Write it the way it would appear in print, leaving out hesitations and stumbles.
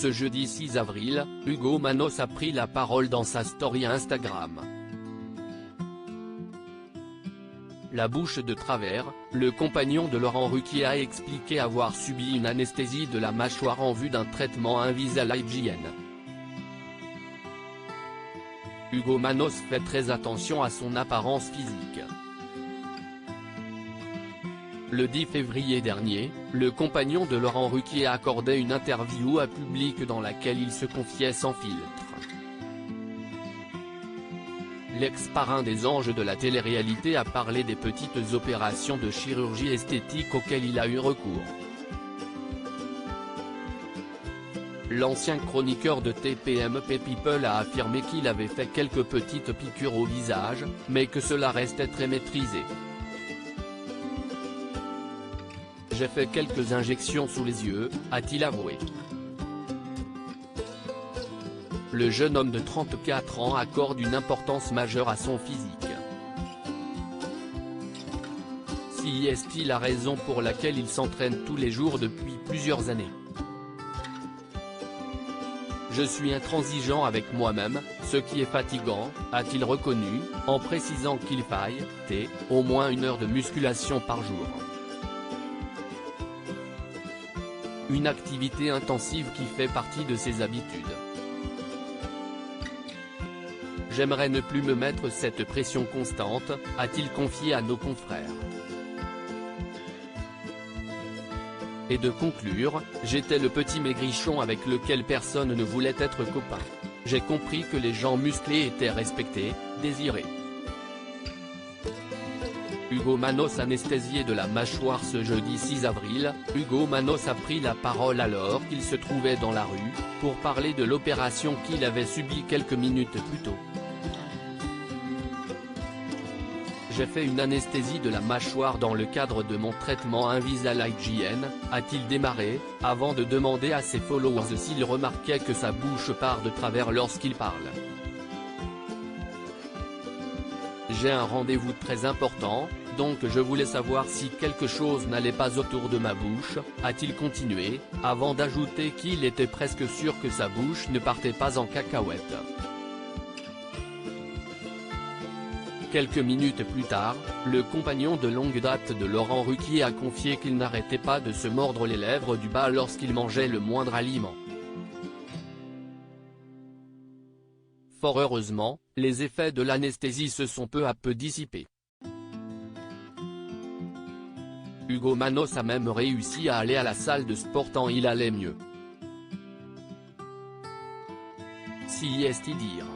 Ce jeudi 6 avril, Ugo Manos a pris la parole dans sa story Instagram. La bouche de travers, le compagnon de Laurent Ruquier a expliqué avoir subi une anesthésie de la mâchoire en vue d'un traitement Invisalign. Ugo Manos fait très attention à son apparence physique. Le 10 février dernier, le compagnon de Laurent Ruquier a accordé une interview à Public dans laquelle il se confiait sans filtre. L'ex-parrain des anges de la télé-réalité a parlé des petites opérations de chirurgie esthétique auxquelles il a eu recours. L'ancien chroniqueur de TPMP People a affirmé qu'il avait fait quelques petites piqûres au visage, mais que cela restait très maîtrisé. J'ai fait quelques injections sous les yeux, a-t-il avoué. Le jeune homme de 34 ans accorde une importance majeure à son physique. Si est-il la raison pour laquelle il s'entraîne tous les jours depuis plusieurs années. Je suis intransigeant avec moi-même, ce qui est fatigant, a-t-il reconnu, en précisant qu'il faille, au moins 1 heure de musculation par jour. Une activité intensive qui fait partie de ses habitudes. J'aimerais ne plus me mettre cette pression constante, a-t-il confié à nos confrères. Et de conclure, j'étais le petit maigrichon avec lequel personne ne voulait être copain. J'ai compris que les gens musclés étaient respectés, désirés. Ugo Manos anesthésié de la mâchoire ce jeudi 6 avril, Ugo Manos a pris la parole alors qu'il se trouvait dans la rue, pour parler de l'opération qu'il avait subie quelques minutes plus tôt. J'ai fait une anesthésie de la mâchoire dans le cadre de mon traitement Invisalign, a-t-il démarré, avant de demander à ses followers s'il remarquait que sa bouche part de travers lorsqu'il parle. J'ai un rendez-vous très important, donc je voulais savoir si quelque chose n'allait pas autour de ma bouche, a-t-il continué, avant d'ajouter qu'il était presque sûr que sa bouche ne partait pas en cacahuète. Quelques minutes plus tard, le compagnon de longue date de Laurent Ruquier a confié qu'il n'arrêtait pas de se mordre les lèvres du bas lorsqu'il mangeait le moindre aliment. Fort heureusement, les effets de l'anesthésie se sont peu à peu dissipés. Ugo Manos a même réussi à aller à la salle de sport tant il allait mieux. Si est-il dire.